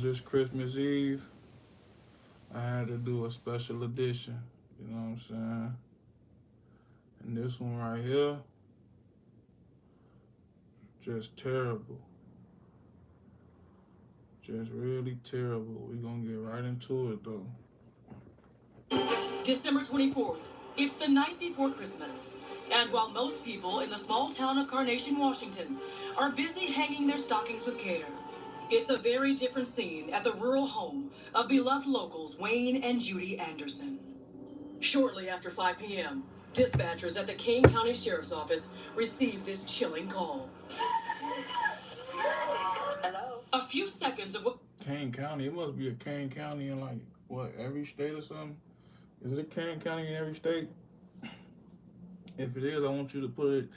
This Christmas Eve, I had to do a special edition. You know what I'm saying? And this one right here, just terrible. Just really terrible. We gonna get right into it though. December 24th. It's the night before Christmas. And while most people in the small town of Carnation, Washington, are busy hanging their stockings with care, it's a very different scene at the rural home of beloved locals Wayne and Judy Anderson. Shortly after 5 p.m., dispatchers at the Kane County Sheriff's Office received this chilling call. Hello? A few seconds of what... Kane County. It must be a Kane County in like what, every state or something? Is it Kane County in every state? If it is, I want you to put it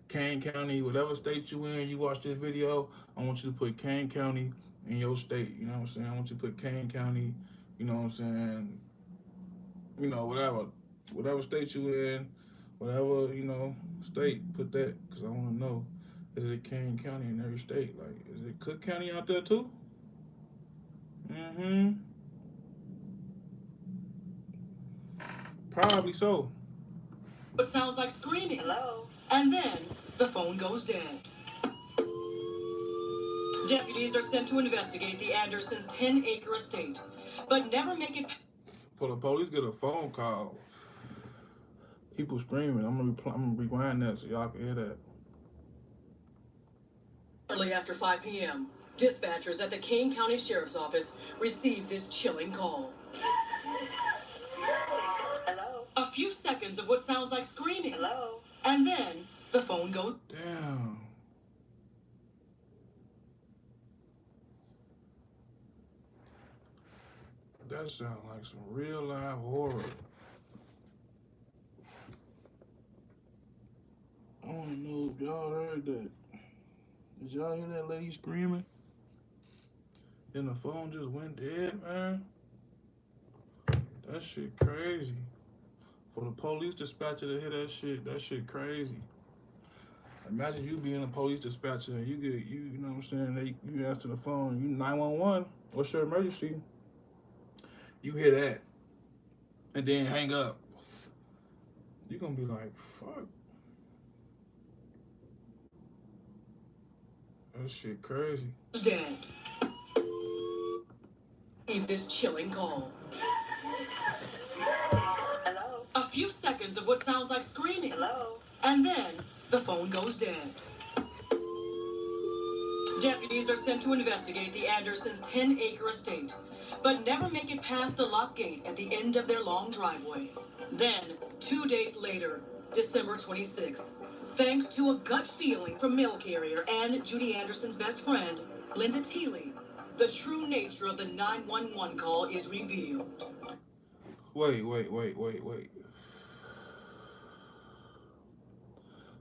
Kane County, whatever state you in. You watch this video, I want you to put Kane County in your state. You know what I'm saying? I want you to put Kane County. You know what I'm saying? Whatever state you in, whatever state, put that because I want to know. Is it Kane County in every state? Like, is it Cook County out there too? Mm-hmm. Probably so. It sounds like screaming. Hello? And then the phone goes dead. Deputies are sent to investigate the Andersons' 10-acre estate, but never make it. For the police get a phone call. People screaming. I'm gonna rewind that so y'all can hear that. Shortly after 5 p.m., dispatchers at the Kane County Sheriff's Office received this chilling call. Hello? A few seconds of what sounds like screaming. Hello? And then the phone goes. Damn. That sounds like some real live horror. I don't know if y'all heard that. Did y'all hear that lady screaming? Then the phone just went dead, man. That shit crazy. For the police dispatcher to hear that shit crazy. Imagine you being a police dispatcher and you know what I'm saying, you answer the phone, you 911, what's your emergency? You hear that and then hang up. You're gonna be like, fuck. That shit crazy. Dead. Leave this chilling call. Hello? A few seconds of what sounds like screaming. Hello? And then the phone goes dead. Deputies are sent to investigate the Andersons' 10-acre estate, but never make it past the lock gate at the end of their long driveway. Then, 2 days later, December 26th, thanks to a gut feeling from mail carrier and Judy Anderson's best friend, Linda Teeley, the true nature of the 911 call is revealed. Wait.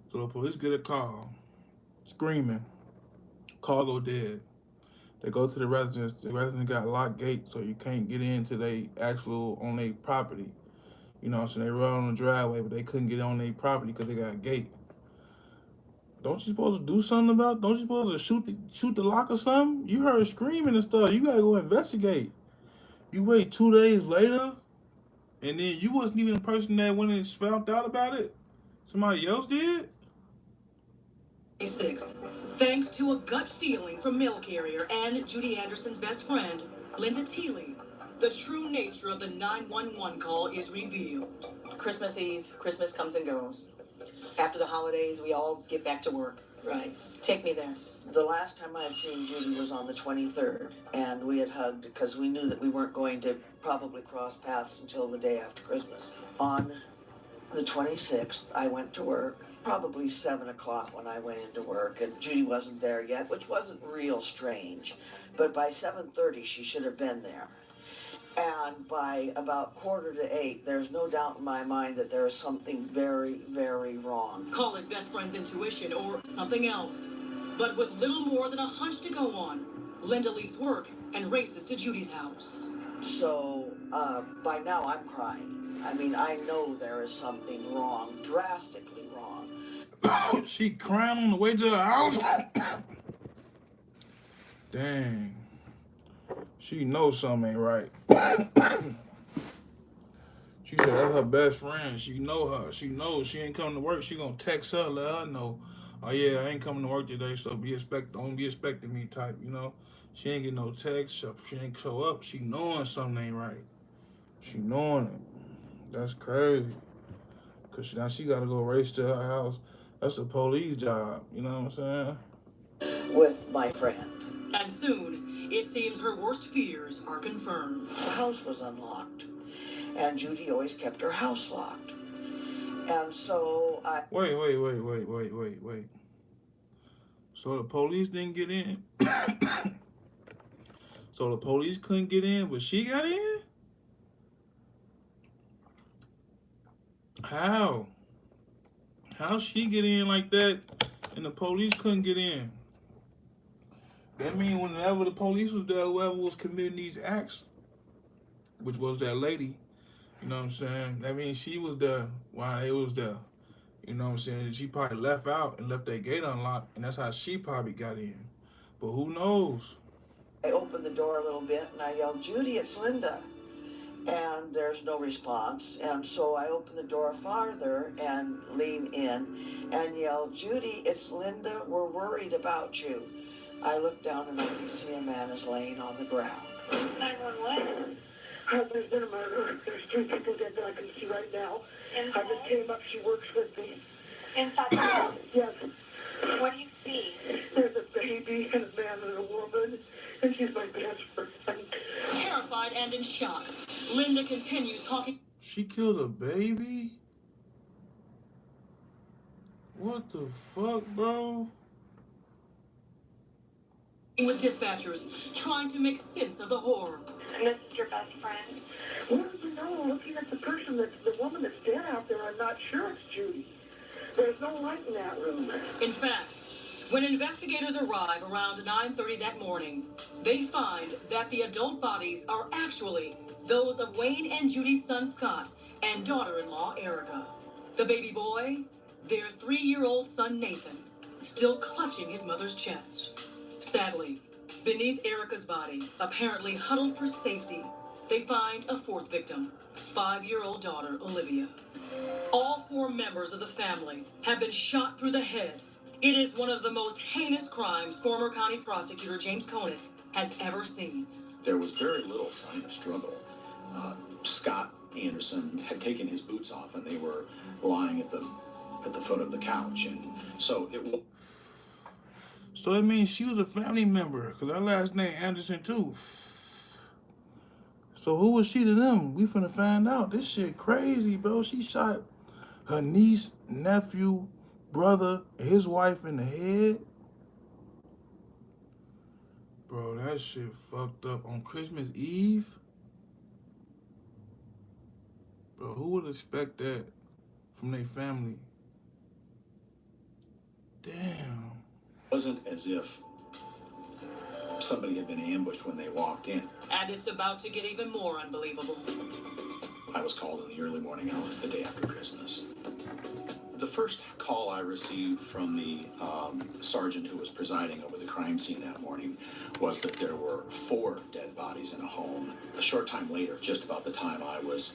So the police get a call, screaming, call go dead. They go to the residence. The residence got locked gate, so you can't get into on their property. You know what I'm saying? They run on the driveway, but they couldn't get on their property because they got a gate. Don't you supposed to do something about it? Don't you supposed to shoot the lock or something? You heard screaming and stuff. You gotta go investigate. You wait 2 days later, and then you wasn't even the person that went and found out about it. Somebody else did? 6th, thanks to a gut feeling from mail carrier and Judy Anderson's best friend, Linda Teeley, the true nature of the 911 call is revealed. Christmas Eve, Christmas comes and goes. After the holidays, we all get back to work. Right. Take me there. The last time I had seen Judy was on the 23rd, and we had hugged because we knew that we weren't going to probably cross paths until the day after Christmas. On the 26th, I went to work, probably 7 o'clock when I went into work, and Judy wasn't there yet, which wasn't real strange. But by 7:30, she should have been there. And by about 7:45, there's no doubt in my mind that there is something very, very wrong. Call it best friend's intuition or something else. But with little more than a hunch to go on, Linda leaves work and races to Judy's house. So, by now I'm crying. I mean, I know there is something wrong, drastically wrong. She crying on the way to her house? Dang. She knows something ain't right. She said that's her best friend. She know her. She knows she ain't coming to work. She gonna text her, let her know. Oh yeah, I ain't coming to work today, so don't be expecting me type. She ain't get no text. She ain't show up. She knowing something ain't right. She knowing it. That's crazy. Cause now she gotta go race to her house. That's a police job. You know what I'm saying? With my friend. And soon, it seems her worst fears are confirmed. The house was unlocked, and Judy always kept her house locked. And so I. Wait. So the police didn't get in. So the police couldn't get in, but she got in? How? How she get in like that and the police couldn't get in? That mean whenever the police was there, whoever was committing these acts, which was that lady, you know what I'm saying? That means she was there while they was there. You know what I'm saying? She probably left out and left that gate unlocked, and that's how she probably got in. But who knows? I opened the door a little bit and I yelled, Judy, it's Linda. And there's no response. And so I open the door farther and lean in and yell, Judy, it's Linda. We're worried about you. I look down and I can see a man is laying on the ground. 911. There's been a murder. There's 3 people dead that I can see right now. Inside? I just came up. She works with me. Inside the house? Yes. What do you see? There's a baby and a man and a woman. And she's my best friend. Terrified and in shock, Linda continues talking. She killed a baby? What the fuck, bro? With dispatchers, trying to make sense of the horror. And this is your best friend? Well, looking at the woman that's dead out there, I'm not sure it's Judy. There's no light in that room. In fact, when investigators arrive around 9:30 that morning, they find that the adult bodies are actually those of Wayne and Judy's son Scott and daughter-in-law Erica. The baby boy, their 3-year-old son Nathan, still clutching his mother's chest. Sadly, beneath Erica's body, apparently huddled for safety, they find a 4th victim, 5-year-old daughter Olivia. All 4 members of the family have been shot through the head. It is one of the most heinous crimes former county prosecutor James Conant has ever seen. There was very little sign of struggle. Scott Anderson had taken his boots off and they were lying at the foot of the couch, and so it was. So that means she was a family member, because her last name Anderson too. So who was she to them? We finna find out. This shit crazy, bro. She shot her niece, nephew, brother, and his wife in the head. Bro, that shit fucked up on Christmas Eve. Bro, who would expect that from their family? Damn. It wasn't as if somebody had been ambushed when they walked in. And it's about to get even more unbelievable. I was called in the early morning hours the day after Christmas. The first call I received from the sergeant who was presiding over the crime scene that morning was that there were 4 dead bodies in a home. A short time later, just about the time I was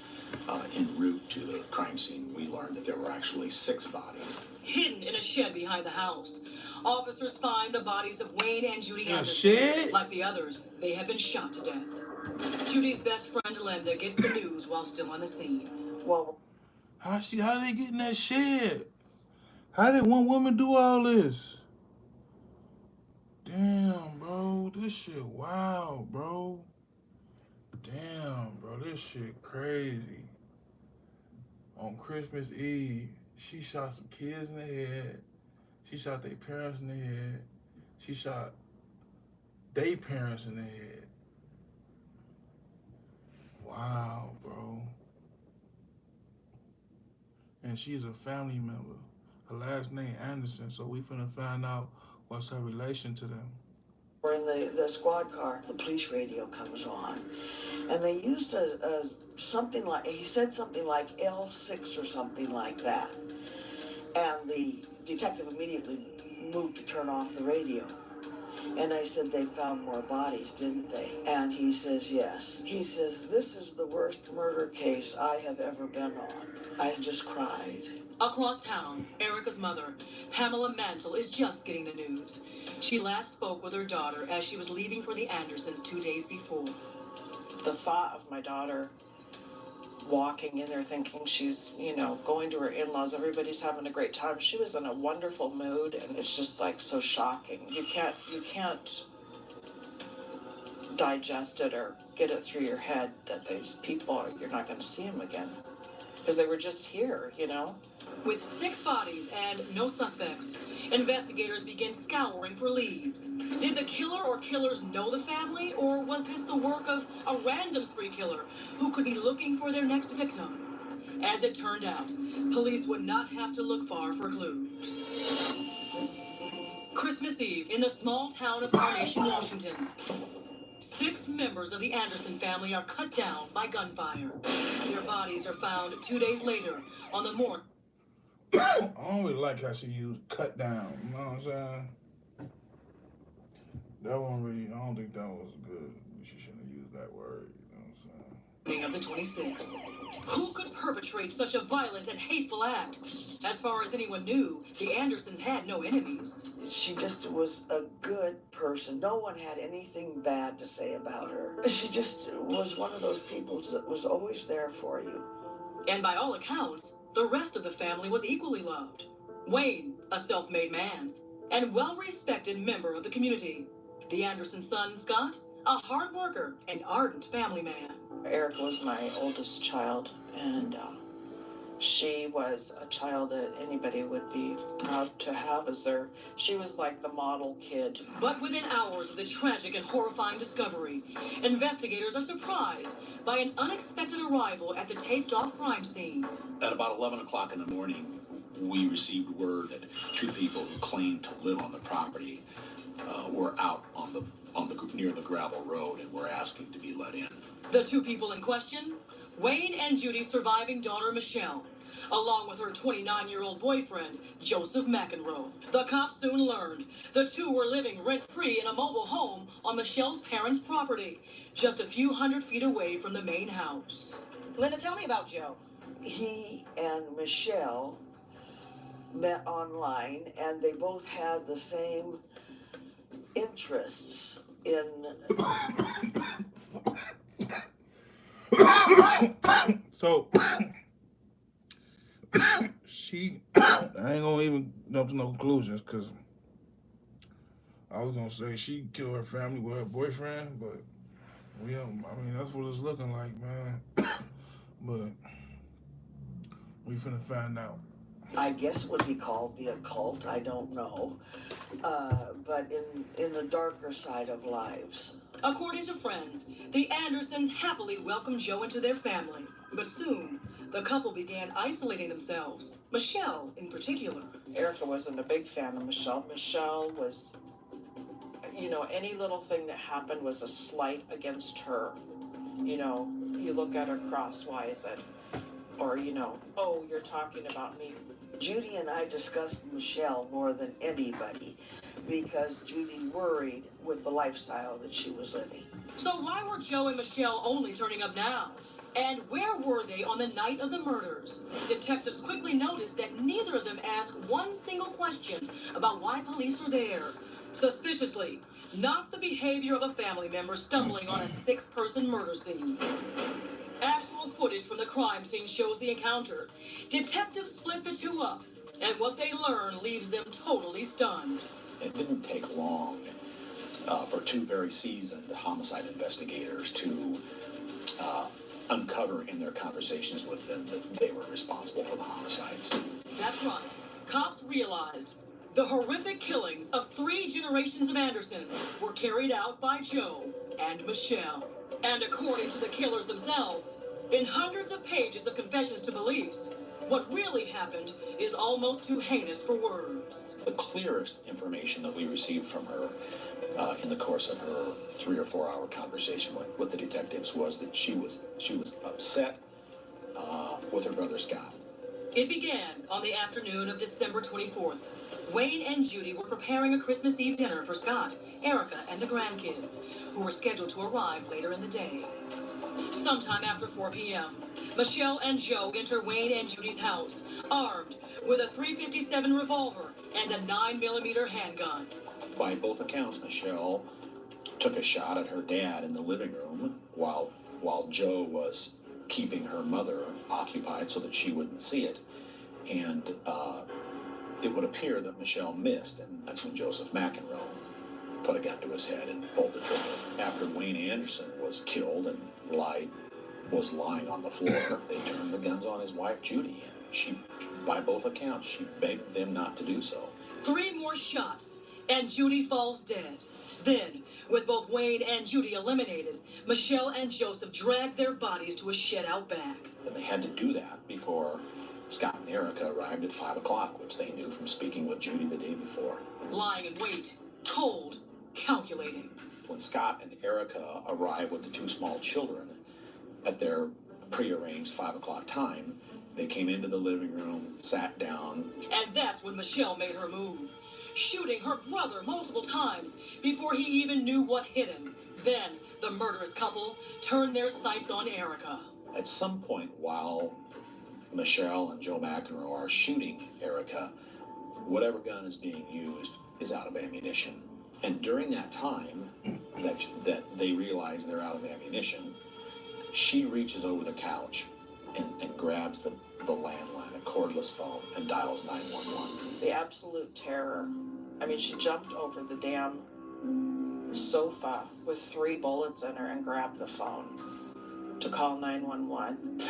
en route to the crime scene, we learned that there were actually 6 bodies. Hidden in a shed behind the house, officers find the bodies of Wayne and Judy In a Anderson. shed? Like the others, they have been shot to death. Judy's best friend Linda gets the news while still on the scene. Well, How did they get in that shed? How did one woman do all this? Damn, bro. This shit wild, bro. Damn, bro. This shit crazy. On Christmas Eve, she shot some kids in the head. She shot their parents in the head. She shot their parents in the head. Wow, bro. And she's a family member. Her last name Anderson, so we finna find out what's her relation to them. we're in the squad car. The police radio comes on, and they used something like, he said something like L6 or something like that. And the detective immediately moved to turn off the radio. And I said, they found more bodies, didn't they? And he says, yes. He says, this is the worst murder case I have ever been on. I just cried. Across town, Erica's mother, Pamela Mantle, is just getting the news. She last spoke with her daughter as she was leaving for the Andersons 2 days before. The thought of my daughter walking in there thinking she's, going to her in-laws, everybody's having a great time. She was in a wonderful mood, and it's just like so shocking. You can't digest it or get it through your head that these people, you're not going to see them again. Because they were just here, With 6 bodies and no suspects, investigators begin scouring for leads. Did the killer or killers know the family, or was this the work of a random spree killer who could be looking for their next victim? As it turned out, police would not have to look far for clues. Christmas Eve in the small town of Carnation, Washington. 6 members of the Anderson family are cut down by gunfire. Their bodies are found 2 days later on the morgue. I don't really like how she used cut down. You know what I'm saying? That one really, I don't think that was good. She shouldn't have used that word. You know what I'm saying? Of the 26th. Who could perpetrate such a violent and hateful act? As far as anyone knew, the Andersons had no enemies. She just was a good person. No one had anything bad to say about her. She just was one of those people that was always there for you. And by all accounts, the rest of the family was equally loved. Wayne, a self-made man, and well-respected member of the community. The Anderson son, Scott, a hard worker and ardent family man. Eric was my oldest child, and she was a child that anybody would be proud to have as their. She was like the model kid. But within hours of the tragic and horrifying discovery, investigators are surprised by an unexpected arrival at the taped-off crime scene. At about 11 o'clock in the morning, we received word that 2 people who claimed to live on the property were out on the near the gravel road and were asking to be let in. The 2 people in question, Wayne and Judy's surviving daughter, Michele, along with her 29-year-old boyfriend, Joseph McEnroe. The cops soon learned the 2 were living rent-free in a mobile home on Michele's parents' property, just a few hundred feet away from the main house. Linda, tell me about Joe. He and Michele met online, and they both had the same interests in So she, I ain't gonna even jump to no conclusions because I was gonna say she killed her family with her boyfriend, but we don't. I mean, that's what it's looking like, man. But we finna find out. I guess it would be called the occult, I don't know, but in the darker side of lives. According to friends, the Andersons happily welcomed Joe into their family. But soon, the couple began isolating themselves, Michele in particular. Erica wasn't a big fan of Michele. Michele was, any little thing that happened was a slight against her. You look at her crosswise or, oh, you're talking about me. Judy and I discussed Michele more than anybody because Judy worried with the lifestyle that she was living. So why were Joe and Michele only turning up now? And where were they on the night of the murders? Detectives quickly noticed that neither of them asked one single question about why police are there. Suspiciously, not the behavior of a family member stumbling on a 6-person murder scene. Actual footage from the crime scene shows the encounter. Detectives split the 2 up, and what they learn leaves them totally stunned. It didn't take long for 2 very seasoned homicide investigators to uncover in their conversations with them that they were responsible for the homicides. That's right. Cops realized the horrific killings of 3 generations of Andersons were carried out by Joe and Michele. And according to the killers themselves, in hundreds of pages of confessions to police, what really happened is almost too heinous for words. The clearest information that we received from her in the course of her 3 or 4 hour conversation with the detectives was that she was upset with her brother Scott. It began on the afternoon of December 24th. Wayne and Judy were preparing a Christmas Eve dinner for Scott, Erica, and the grandkids, who were scheduled to arrive later in the day. Sometime after 4 p.m., Michele and Joe enter Wayne and Judy's house, armed with a .357 revolver and a 9mm handgun. By both accounts, Michele took a shot at her dad in the living room while Joe was keeping her mother occupied so that she wouldn't see it. And it would appear that Michele missed, and that's when Joseph McEnroe put a gun to his head and pulled the trigger. After Wayne Anderson was killed and was lying on the floor, they turned the guns on his wife, Judy. She, by both accounts, she begged them not to do so. 3 more shots, and Judy falls dead. Then, with both Wayne and Judy eliminated, Michele and Joseph dragged their bodies to a shed out back. And they had to do that before Scott and Erica arrived at 5 o'clock, which they knew from speaking with Judy the day before. Lying in wait, cold, calculating. When Scott and Erica arrived with the 2 small children at their prearranged 5 o'clock time, they came into the living room, sat down. And that's when Michele made her move, shooting her brother multiple times before he even knew what hit him. Then, the murderous couple turned their sights on Erica. At some point, while Michele and Joe McEnroe are shooting Erica, whatever gun is being used is out of ammunition. And during that time that they realize they're out of ammunition, she reaches over the couch and grabs the landline, a cordless phone, and dials 911. The absolute terror. I mean, she jumped over the damn sofa with 3 bullets in her and grabbed the phone to call 911.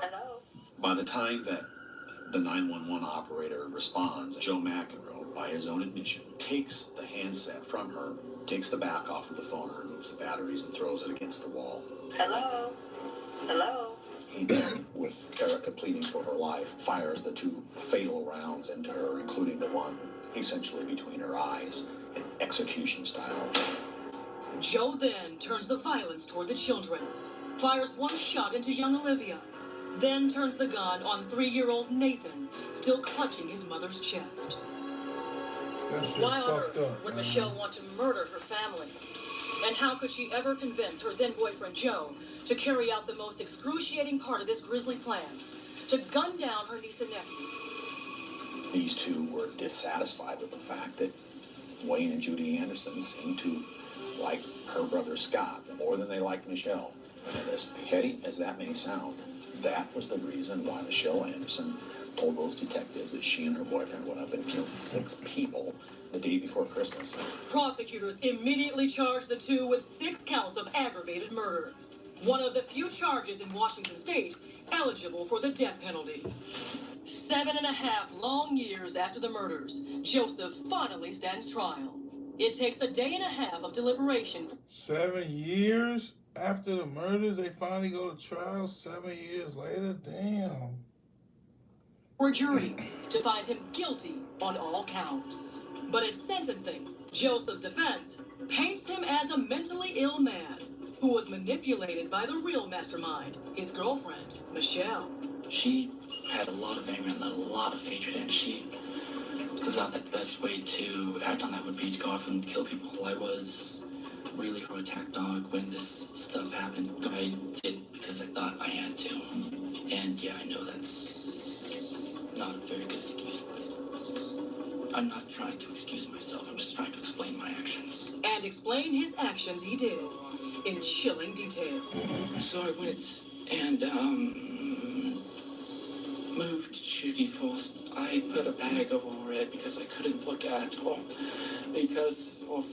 Hello? By the time that the 911 operator responds, Joe McEnroe, by his own admission, takes the handset from her, takes the back off of the phone, removes the batteries, and throws it against the wall. Hello? Hello? He then, with Erica pleading for her life, fires the 2 fatal rounds into her, including the one essentially between her eyes, in execution style. Joe then turns the violence toward the children, fires 1 shot into young Olivia, then turns the gun on 3-year-old Nathan, still clutching his mother's chest. Why on earth would Michele want to murder her family? And how could she ever convince her then-boyfriend Joe to carry out the most excruciating part of this grisly plan, to gun down her niece and nephew? These 2 were dissatisfied with the fact that Wayne and Judy Anderson seemed to like her brother Scott more than they liked Michele. And as petty as that may sound, that was the reason why Michele Anderson told those detectives that she and her boyfriend went up and killed 6 people the day before Christmas. Prosecutors immediately charged the 2 with 6 counts of aggravated murder, one of the few charges in Washington state eligible for the death penalty. 7.5 long years after the murders, Joseph finally stands trial. It takes a day and a half of deliberation. 7 years after the murders, they finally go to trial 7 years later? Damn. For a jury to find him guilty on all counts. But at sentencing, Joseph's defense paints him as a mentally ill man who was manipulated by the real mastermind, his girlfriend, Michele. She had a lot of anger and a lot of hatred, and she thought that the best way to act on that would be to go off and kill people. I was really her attack dog when this stuff happened. I did because I thought I had to. And yeah, I know that's not a very good excuse, but I'm not trying to excuse myself. I'm just trying to explain my actions. And explain his actions he did in chilling detail. So I went and, moved Judy first. I put a bag over her head because I couldn't look at her because of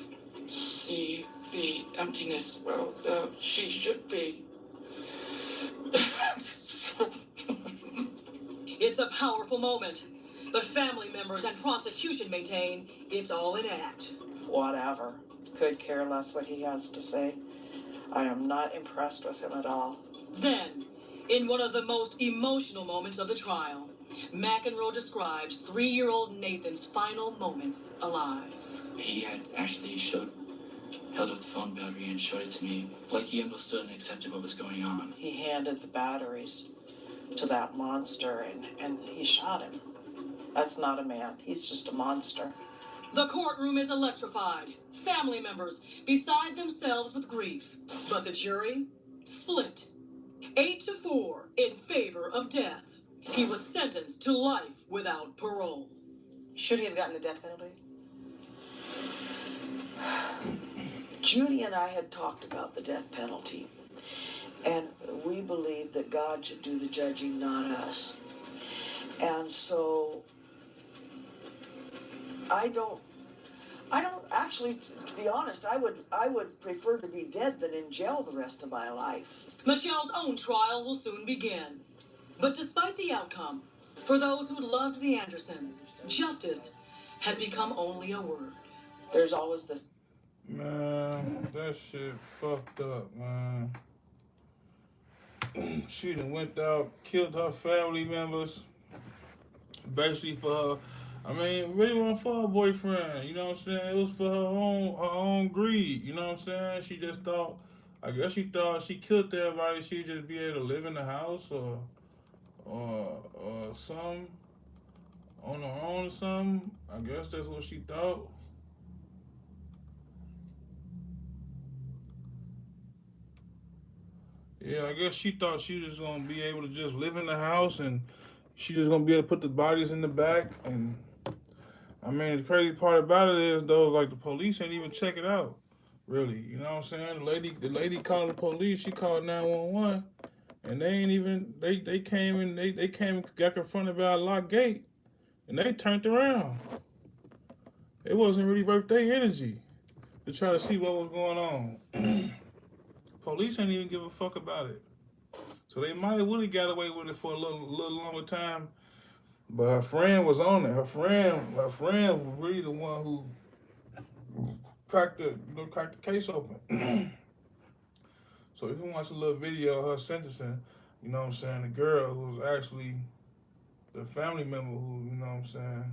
see the emptiness, well, she should be. It's a powerful moment, but family members and prosecution maintain it's all an act. Whatever. Could care less what he has to say. I am not impressed with him at all. Then, in one of the most emotional moments of the trial, McEnroe describes 3-year-old Nathan's final moments alive. He had actually held up the phone battery and showed it to me, like he understood and accepted what was going on. He handed the batteries to that monster, and he shot him. That's not a man. He's just a monster. The courtroom is electrified. Family members beside themselves with grief. But the jury split. 8-4 in favor of death. He was sentenced to life without parole. Should he have gotten the death penalty? Judy and I had talked about the death penalty, and we believe that God should do the judging, not us. And so I don't actually, to be honest, I would prefer to be dead than in jail the rest of my life. Michelle's own trial will soon begin. But despite the outcome, for those who loved the Andersons, justice has become only a word. There's always this. Man, that shit fucked up, man. She done went out, killed her family members, basically for her. I mean, it really wasn't for her boyfriend. You know what I'm saying? It was for her own greed. You know what I'm saying? She just thought. I guess she thought she killed everybody. She'd just be able to live in the house or something on her own or something. I guess that's what she thought. Yeah, I guess she thought she was gonna be able to just live in the house and she just gonna be able to put the bodies in the back. And I mean, the crazy part about it is though, like the police ain't even check it out, really. You know what I'm saying? The lady called the police. She called 911, and they ain't even they came and they came and got confronted by a locked gate, and they turned around. It wasn't really worth their energy to try to see what was going on. Police ain't even give a fuck about it. So they might have would have got away with it for a little longer time. But her friend was on it. Her friend was really the one who cracked the case open. So if you watch a little video of her sentencing, you know what I'm saying, the girl who was actually the family member who, you know what I'm saying,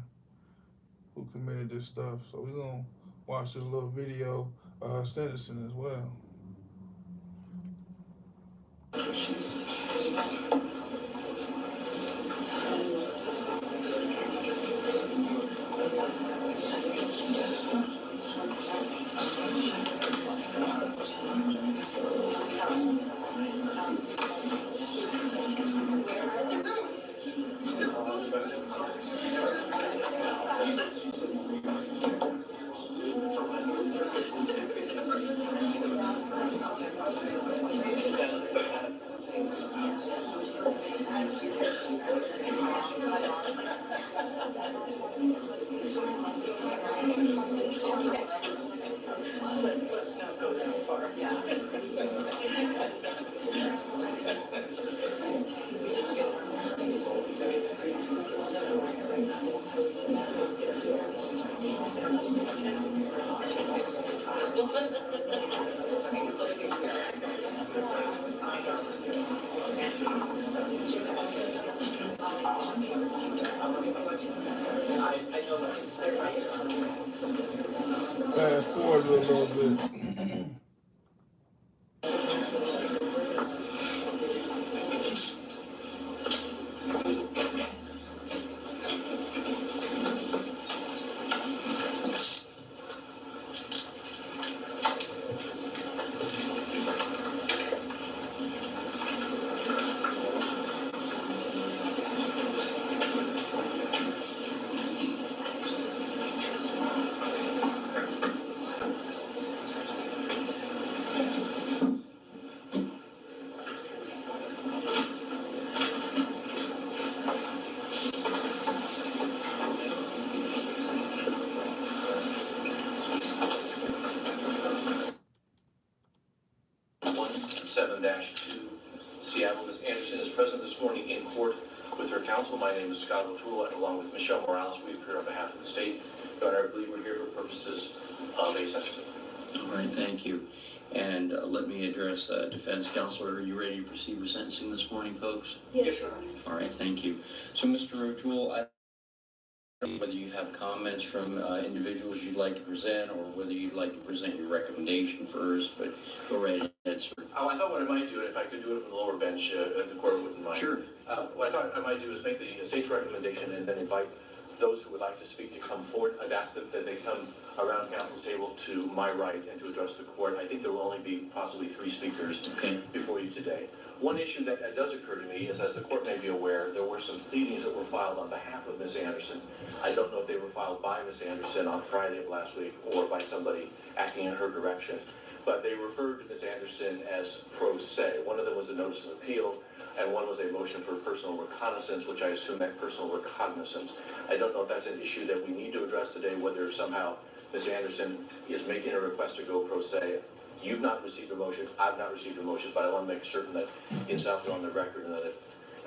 who committed this stuff. So we're gonna watch this little video of her sentencing as well. Fast forward a little bit. Seattle. Ms. Anderson is present this morning in court with her counsel. My name is Scott O'Toole, and along with Michelle Morales, we appear on behalf of the state. Your Honor, I believe we're here for purposes of a sentencing. All right, thank you. And let me address defense counsel. Are you ready to proceed with sentencing this morning, folks? Yes, sir. All right, thank you. So, Mr. O'Toole, I don't know whether you have comments from individuals you'd like to present or whether you'd like to present your recommendation first, but go right ahead, sir. Oh, I thought what I might do, if I could do it from the lower bench, if the court wouldn't mind. Sure. What I thought I might do is make the state's recommendation and then invite those who would like to speak to come forward. I'd ask that they come around council's table to my right and to address the court. I think there will only be possibly 3 speakers before you today. One issue that does occur to me is, as the court may be aware, there were some pleadings that were filed on behalf of Ms. Anderson. I don't know if they were filed by Ms. Anderson on Friday of last week or by somebody acting in her direction, but they referred to Ms. Anderson as pro se. One of them was a notice of appeal, and one was a motion for personal reconnaissance, which I assume meant personal recognizance. I don't know if that's an issue that we need to address today, whether somehow Ms. Anderson is making a request to go pro se. You've not received a motion, I've not received a motion, but I want to make certain that it's out there on the record, and that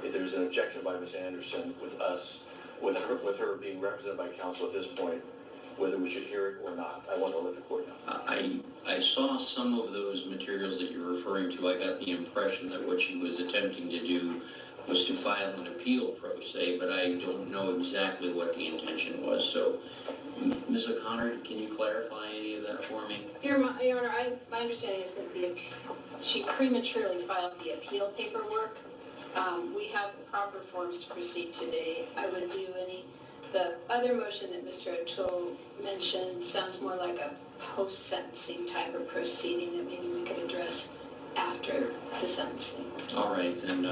if there's an objection by Ms. Anderson with her being represented by counsel at this point, whether we should hear it or not. I want to let the court know. I saw some of those materials that you're referring to. I got the impression that what she was attempting to do was to file an appeal pro se, but I don't know exactly what the intention was. So, Ms. O'Connor, can you clarify any of that for me? Your Honor, my understanding is that she prematurely filed the appeal paperwork. We have the proper forms to proceed today. I would view the other motion that Mr. O'Toole mentioned sounds more like a post-sentencing type of proceeding that maybe we could address after the sentencing. All right, then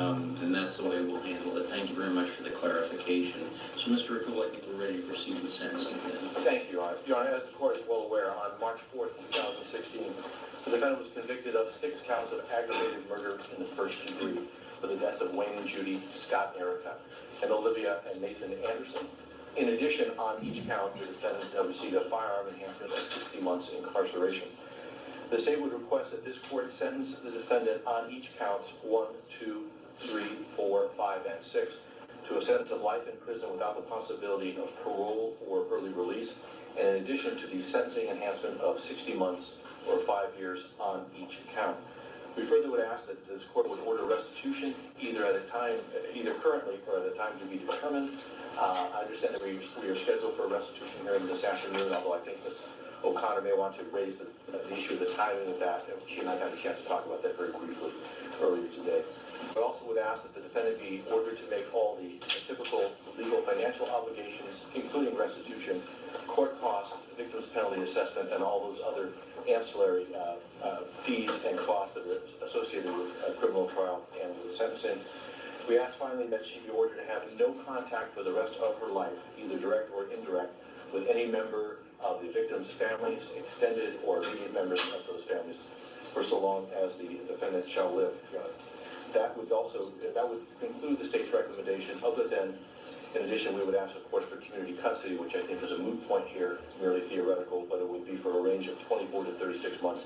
that's the way we'll handle it. Thank you very much for the clarification. So, Mr. O'Toole, I think we're ready to proceed with sentencing then. Thank you, Your Honor. Your Honor, as the court is well aware, on March 4th, 2016, the defendant was convicted of 6 counts of aggravated murder in the first degree for the deaths of Wayne and Judy, Scott and Erica, and Olivia and Nathan Anderson. In addition, on each count, the defendant received a firearm enhancement of 60 months incarceration. The state would request that this court sentence the defendant on each counts 1, 2, 3, 4, 5, and 6 to a sentence of life in prison without the possibility of parole or early release, and in addition to the sentencing enhancement of 60 months or 5 years on each count. We further would ask that this court would order restitution either currently or at a time to be determined. I understand that we are scheduled for a restitution hearing this afternoon, although I think Ms. O'Connor may want to raise the issue of the timing of that. She and I had a chance to talk about that very briefly earlier today. I also would ask that the defendant be ordered to make all the typical legal financial obligations, including restitution, court costs, victim's penalty assessment, and all those other ancillary fees and costs that are associated with a criminal trial and with sentencing. We ask finally that she be ordered to have no contact for the rest of her life, either direct or indirect, with any member of the victim's families, extended or immediate members of those families, for so long as the defendant shall live. That would conclude the state's recommendation, other than, in addition, we would ask, of course, for community custody, which I think is a moot point here, merely theoretical, but it would be for a range of 24 to 36 months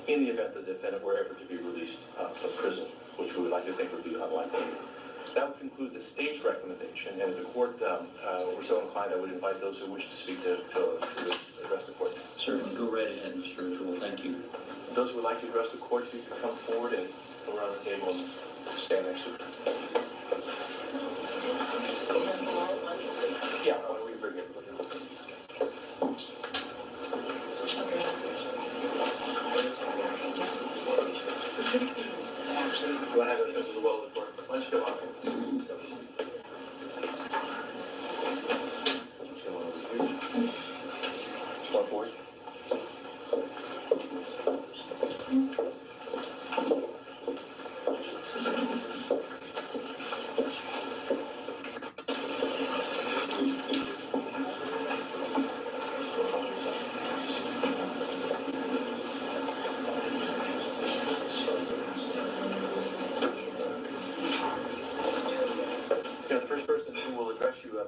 in the event the defendant were ever to be released from prison, which we would like to think would be unlikely. That would conclude the state's recommendation, and if the court were so inclined, I would invite those who wish to speak to address the court. Certainly, go right ahead, Mr. O'Toole. Thank you. Those who would like to address the court, if you could come forward and go around the table and stand next to it. Yeah, why don't we bring it? Do I have a sense of the will of the court? Why don't you come on? Come forward.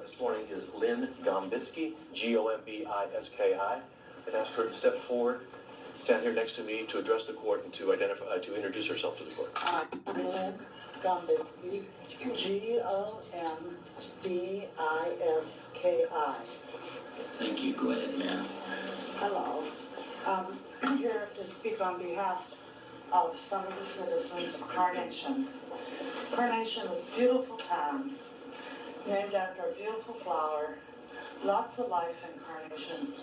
This morning is Lynn Gombiski, Gombiski. I'd ask her to step forward, stand here next to me to address the court and to introduce herself to the court. Lynn Gombiski, Gombiski. Thank you. Go ahead, ma'am. Hello. I'm here to speak on behalf of some of the citizens of Carnation. Carnation is a beautiful town, named after a beautiful flower. Lots of life in Carnation.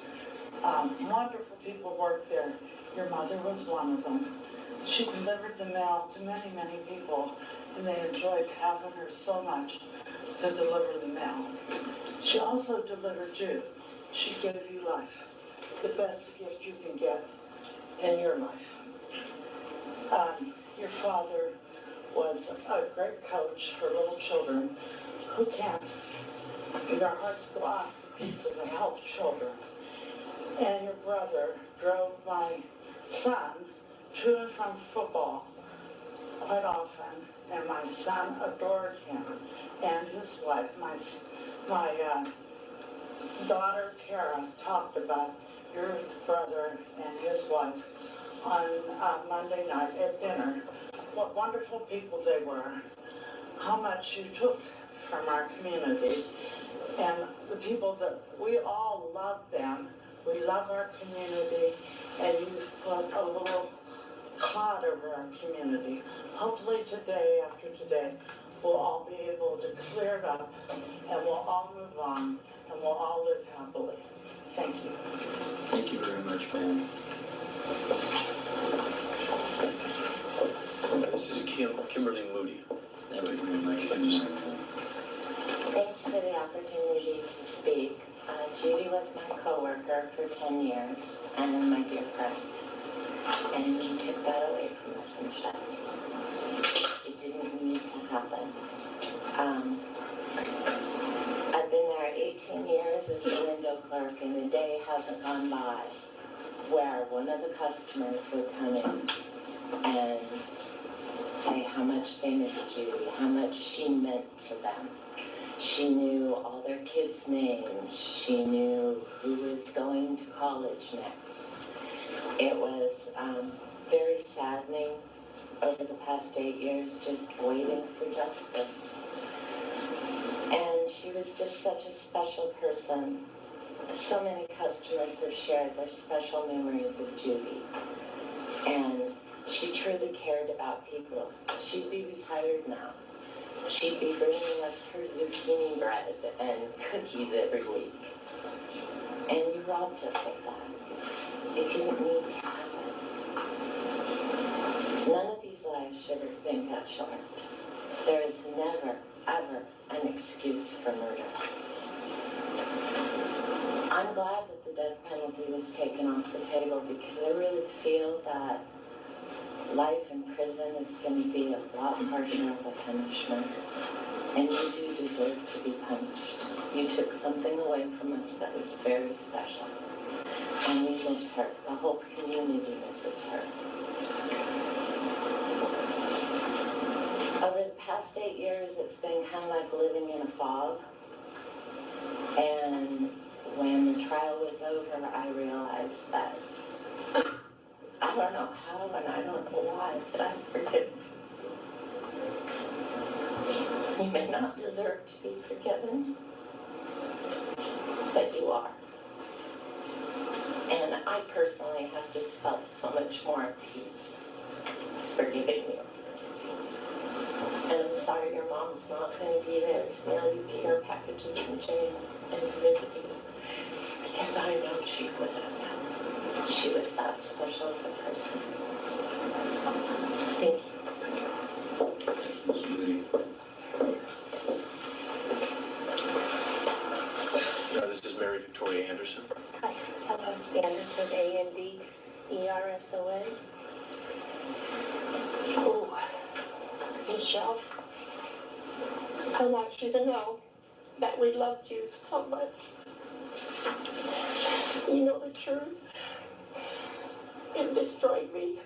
Wonderful people work there. Your mother was one of them. She delivered the mail to many, many people, and they enjoyed having her so much to deliver the mail. She also delivered you. She gave you life, the best gift you can get in your life. Your father was a great coach for little children who can't. Their hearts go out for people that help children. And your brother drove my son to and from football quite often, and my son adored him and his wife. My daughter Tara talked about your brother and his wife on Monday night at dinner. What wonderful people they were, how much you took from our community, and the people that we all love them. We love our community, and you've put a little cloud over our community. Hopefully today, after today, we'll all be able to clear it up, and we'll all move on, and we'll all live happily. Thank you. Thank you very much, ma'am. This is Kimberly Moody. Thank you very much, ma'am. Thanks for the opportunity to speak. Judy was my coworker for 10 years and my dear friend. And you took that away from us, Michele. It didn't need to happen. I've been there 18 years as a window clerk, and the day hasn't gone by where one of the customers would come in and say how much they missed Judy, how much she meant to them. She knew all their kids' names. She knew who was going to college next. It was very saddening over the past 8 years, just waiting for justice. And she was just such a special person. So many customers have shared their special memories of Judy. And she truly cared about people. She'd be retired now. She'd be bringing us her zucchini bread and cookies every week. And you robbed us of that. It didn't need to happen. None of these lives should have been cut short. There is never, ever an excuse for murder. I'm glad that the death penalty was taken off the table, because I really feel that life in prison is going to be a lot harsher of a punishment. And you do deserve to be punished. You took something away from us that was very special. And we miss her. The whole community misses her. Over the past 8 years, it's been kind of like living in a fog. And when the trial was over, I realized that I don't know how and I don't know why, but I'm forgiven. You may not deserve to be forgiven, but you are. And I personally have just felt so much more at peace forgiving you. And I'm sorry your mom's not going to be there to mail you care packages from jail and to visit you, because I know she would have. She was that special of a person. Thank you. Judy. This is Mary Victoria Anderson. Hi, hello. Anderson, A-N-D-E-R-S-O-N. Oh, Michele, I want you to know that we loved you so much. You know the truth. It destroyed me.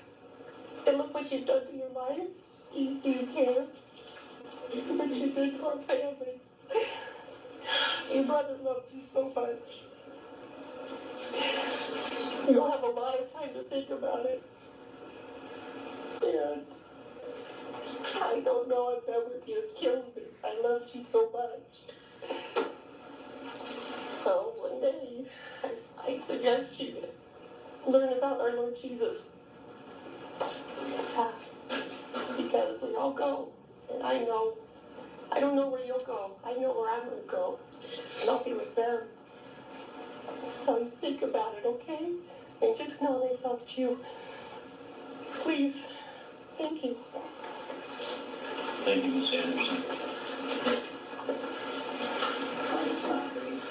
And look what you've done to your life. You care. But you did to our family. Your brother loved you so much. You don't have a lot of time to think about it. And I don't know if ever it kills me. I loved you so much. So one day, I suggest you learn about our Lord Jesus. Because we all go. And I don't know where you'll go. I know where I'm going to go. And I'll be with them. So think about it, okay? And just know they loved you. Please, Thank you. Thank you, Ms. Anderson. It's not grief.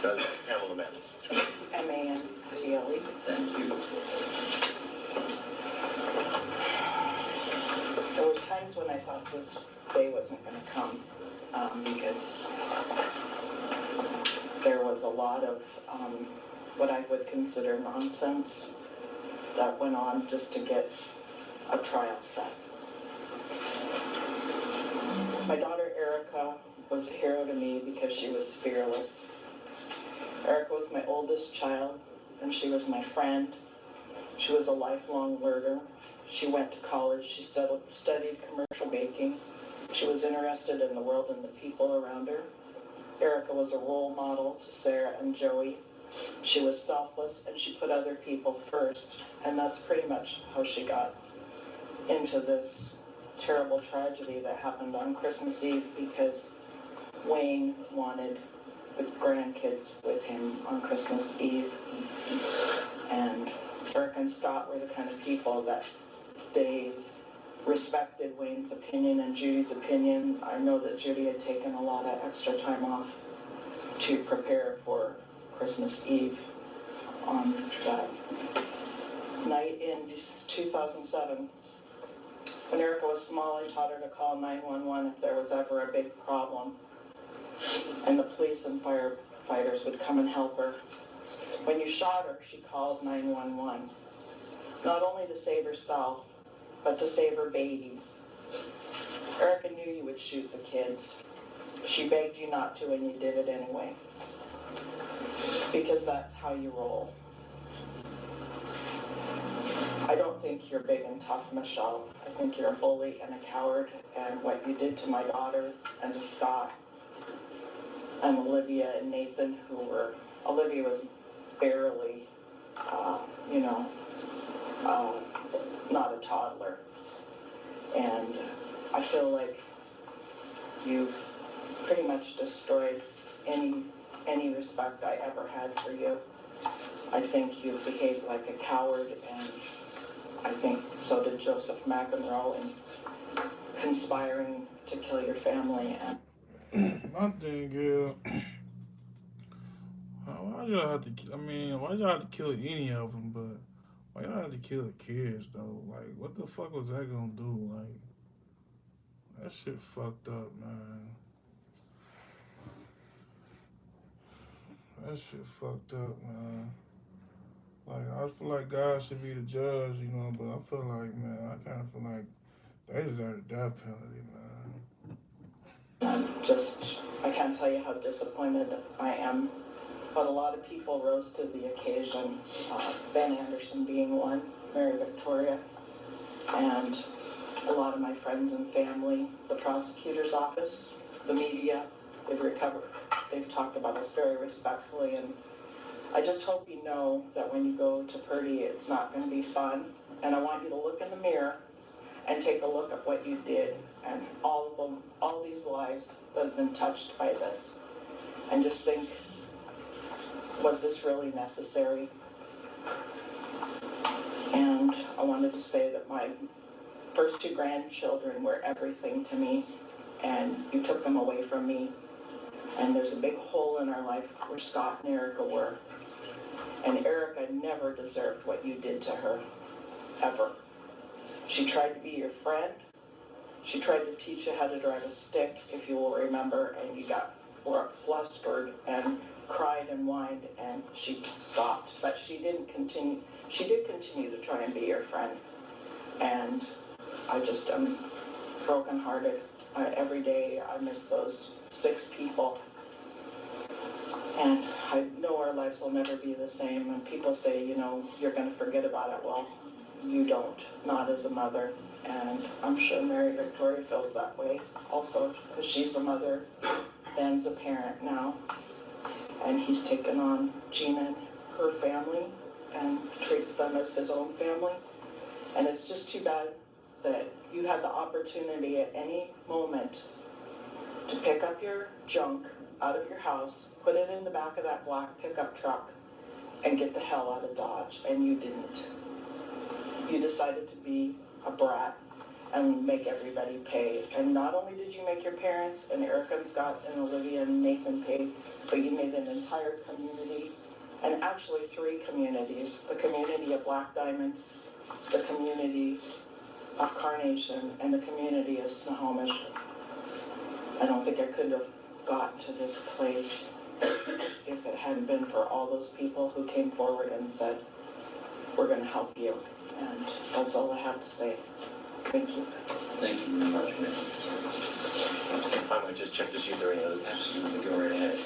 Judge Pamela Mann. M-A-N-T-L-E. Thank you. There was times when I thought this day wasn't going to come because there was a lot of what I would consider nonsense that went on just to get a trial set. My daughter Erica was a hero to me because she was fearless. Erica was my oldest child, and she was my friend. She was a lifelong learner. She went to college. She studied commercial baking. She was interested in the world and the people around her. Erica was a role model to Sarah and Joey. She was selfless, and she put other people first, and that's pretty much how she got into this terrible tragedy that happened on Christmas Eve because Wayne wanted the grandkids with him on Christmas Eve. And Eric and Scott were the kind of people that they respected Wayne's opinion and Judy's opinion. I know that Judy had taken a lot of extra time off to prepare for Christmas Eve on that night in 2007. When Erica was small, I taught her to call 911 if there was ever a big problem, and the police and firefighters would come and help her. When you shot her, she called 911, not only to save herself, but to save her babies. Erica knew you would shoot the kids. She begged you not to, and you did it anyway, because that's how you roll. I don't think you're big and tough, Michele. I think you're a bully and a coward, and what you did to my daughter and to Scott and Olivia and Nathan, Olivia was barely, not a toddler. And I feel like you've pretty much destroyed any respect I ever had for you. I think you've behaved like a coward, and I think so did Joseph McEnroe in conspiring to kill your family. And My thing is, why y'all have to? Why y'all have to kill any of them? But why y'all have to kill the kids though? Like, what the fuck was that gonna do? Like, that shit fucked up, man. That shit fucked up, man. Like, I feel like God should be the judge, but I feel like, man, I kind of feel like they deserve the death penalty, man. I can't tell you how disappointed I am, but a lot of people rose to the occasion, Ben Anderson being one, Mary Victoria, and a lot of my friends and family, the prosecutor's office, the media. They've talked about us very respectfully, and I just hope you know that when you go to Purdy, it's not going to be fun, and I want you to look in the mirror and take a look at what you did, and all these lives that have been touched by this, and just think, was this really necessary? And I wanted to say that my first two grandchildren were everything to me, and you took them away from me, and there's a big hole in our life where Scott and Erica were. And Erica never deserved what you did to her, ever. She tried to be your friend. She tried to teach you how to drive a stick, if you will remember, and you got flustered and cried and whined, and she stopped. But she did continue to try and be your friend. And I just am brokenhearted. Every day I miss those 6 people. And I know our lives will never be the same. And people say, you're going to forget about it. Well, you don't, not as a mother. And I'm sure Mary Victoria feels that way also, because she's a mother. Ben's a parent now. And he's taken on Gina and her family and treats them as his own family. And it's just too bad that you had the opportunity at any moment to pick up your junk out of your house, put it in the back of that black pickup truck, and get the hell out of Dodge, and you didn't. you decided to be a brat and make everybody pay. And not only did you make your parents and Erica and Scott and Olivia and Nathan pay, but you made an entire community, and actually 3 communities, the community of Black Diamond, the community of Carnation, and the community of Snohomish. I don't think I could have gotten to this place if it hadn't been for all those people who came forward and said, we're going to help you. And that's all I have to say. Thank you. Thank you very much, ma'am. I might just check to see if there are any other. Absolutely, go right ahead.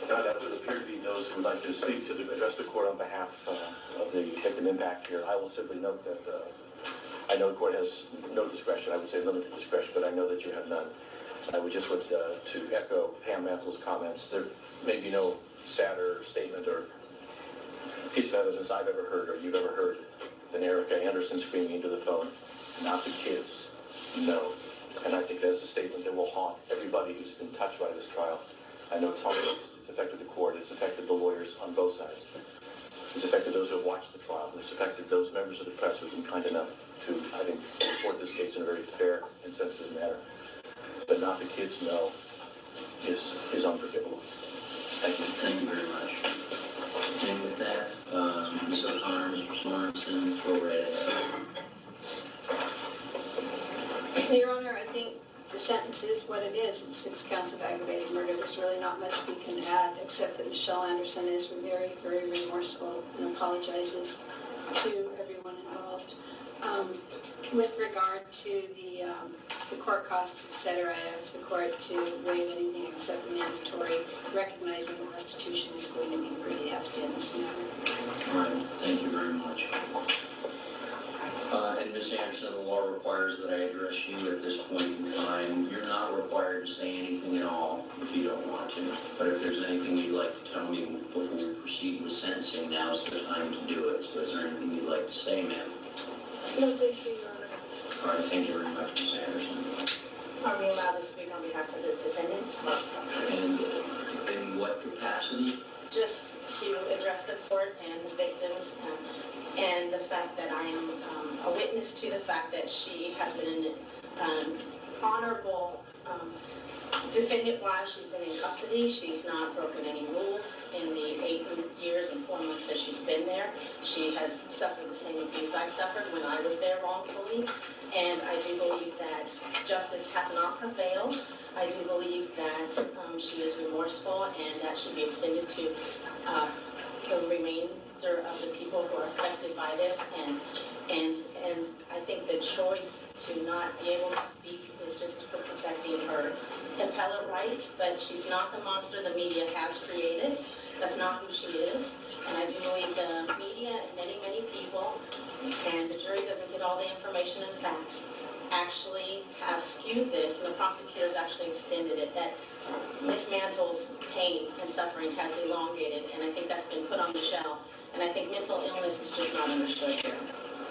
Now, that would appear to be those who would like to speak to address the court on behalf of the victim impact here. I will simply note that I know the court has no discretion. I would say limited discretion, but I know that you have none. I would just to echo Pam Mantle's comments. There may be no sadder statement or piece of evidence I've ever heard or you've ever heard than Erica Anderson screaming into the phone, "Not the kids, no." And I think that's a statement that will haunt everybody who's been touched by this trial. I know it's affected the court, it's affected the lawyers on both sides. It's affected those who have watched the trial. It's affected those members of the press who have been kind enough to, I think, report this case in a very fair and sensitive manner. But not the kids, no, is unforgivable. Thank you. Thank you very much. And with that, Ms. O'Connor, Mr. Sorensen, go right ahead. Your Honor, I think the sentence is what it is. It's 6 counts of aggravated murder. There's really not much we can add, except that Michele Anderson is very, very remorseful and apologizes to everyone involved. With regard to the court costs, etc., I ask the court to waive anything except the mandatory, recognizing that restitution is going to be pretty hefty in this matter. All right, thank you very much. And Ms. Anderson, the law requires that I address you at this point in time. You're not required to say anything at all if you don't want to. But if there's anything you'd like to tell me before we proceed with sentencing, now's the time to do it. So is there anything you'd like to say, ma'am? No, thank you, Your Honor. All right, thank you very much, Ms. Anderson. Are we allowed to speak on behalf of the defendants? And in what capacity? Just to address the court and the victims, and the fact that I am a witness to the fact that she has been an honorable defendant while she's been in custody. She's not broken any rules in the 8 years and 4 months that she's been there. She has suffered the same abuse I suffered when I was there wrongfully, and I do believe that justice has not prevailed. I do believe that she is remorseful, and that should be extended to the remainder of the people who are affected by this, and I think the choice to not be able to speak is just for protecting her appellate rights, but she's not the monster the media has created. That's not who she is, and I do believe the media and many people, and the jury doesn't get all the information and facts, actually have skewed this, and the prosecutors actually extended it, that Miss Mantle's pain and suffering has elongated, and I think that's been put on Michele, and I think mental illness is just not understood here.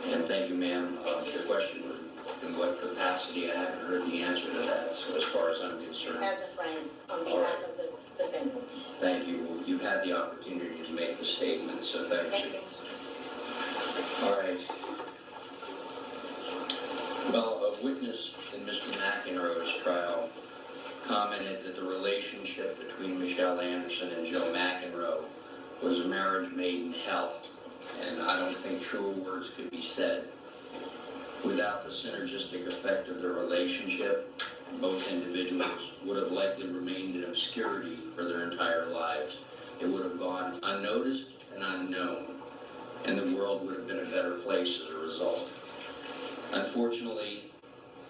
And thank you, ma'am. The question was in what capacity? I haven't heard the answer to that, so as far as I'm concerned. As a friend, on behalf of the defendant. Thank you. Well, you've had the opportunity to make the statement, so thank you. All right. Well, a witness in Mr. McEnroe's trial commented that the relationship between Michele Anderson and Joe McEnroe was a marriage made in hell, and I don't think truer words could be said. Without the synergistic effect of the relationship, both individuals would have likely remained in obscurity for their entire lives. It would have gone unnoticed and unknown, and the world would have been a better place as a result. Unfortunately,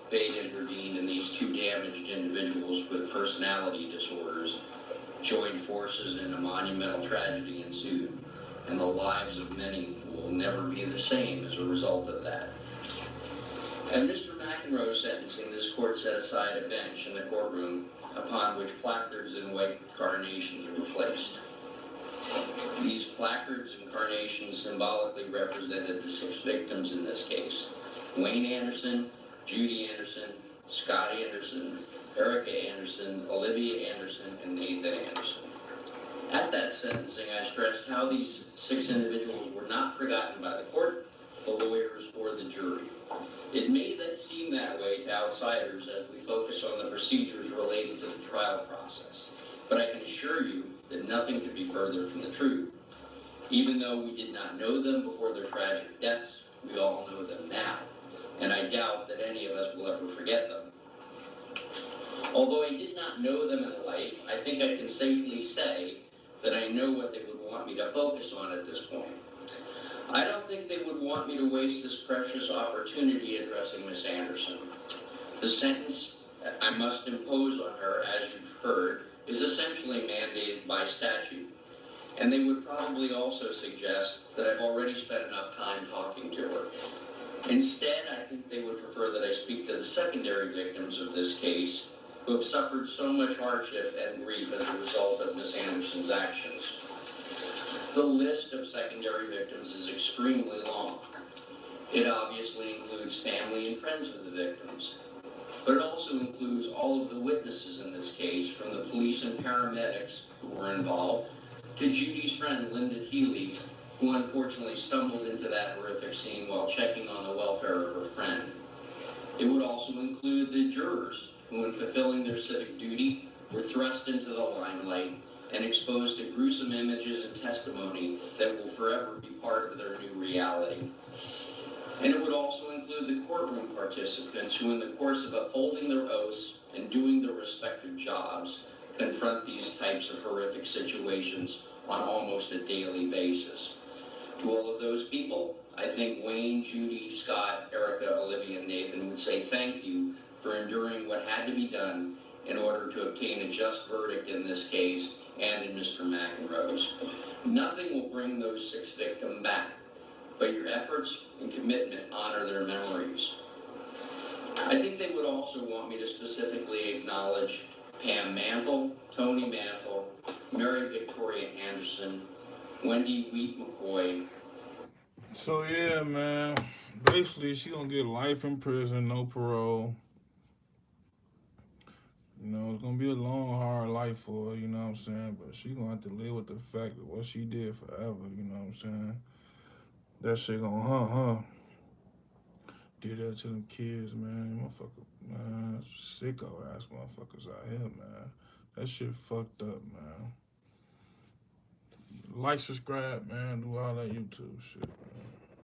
fate intervened, and these 2 damaged individuals with personality disorders joined forces, and a monumental tragedy ensued, and the lives of many will never be the same as a result of that. At Mr. McEnroe's sentencing, this court set aside a bench in the courtroom upon which placards in white carnations were placed. These placards and carnations symbolically represented the 6 victims in this case: Wayne Anderson, Judy Anderson, Scotty Anderson, Erica Anderson, Olivia Anderson, and Nathan Anderson. At that sentencing, I stressed how these 6 individuals were not forgotten by the court, the lawyers, or the jury. It may seem that way to outsiders as we focus on the procedures related to the trial process, but I can assure you that nothing could be further from the truth. Even though we did not know them before their tragic deaths, we all know them now, and I doubt that any of us will ever forget them. Although I did not know them in life, I think I can safely say that I know what they would want me to focus on at this point. I don't think they would want me to waste this precious opportunity addressing Miss Anderson. The sentence I must impose on her, as you've heard, is essentially mandated by statute. And they would probably also suggest that I've already spent enough time talking to her. Instead, I think they would prefer that I speak to the secondary victims of this case, who have suffered so much hardship and grief as a result of Miss Anderson's actions. The list of secondary victims is extremely long. It obviously includes family and friends of the victims, but it also includes all of the witnesses in this case, from the police and paramedics who were involved, to Judy's friend Linda Teeley, who unfortunately stumbled into that horrific scene while checking on the welfare of her friend. It would also include the jurors, who in fulfilling their civic duty were thrust into the limelight and exposed to gruesome images and testimony that will forever be part of their new reality. And it would also include the courtroom participants who, in the course of upholding their oaths and doing their respective jobs, confront these types of horrific situations on almost a daily basis. To all of those people, I think Wayne, Judy, Scott, Erica, Olivia, and Nathan would say thank you for enduring what had to be done in order to obtain a just verdict in this case and in Mr. McEnroe's. Nothing will bring those 6 victims back, but your efforts and commitment honor their memories. I think they would also want me to specifically acknowledge Pam Mantle, Tony Mantle, Mary Victoria Anderson, Wendy Wheat McCoy. So yeah, man. Basically, she gonna get life in prison, no parole. You know, it's gonna be a long, hard life for her. You know what I'm saying? But she gonna have to live with the fact of what she did forever. You know what I'm saying? That shit gonna huh. Did that to them kids, man. Motherfucker, man. Sicko ass motherfuckers out here, man. That shit fucked up, man. Like, subscribe, man. Do all that YouTube shit, man.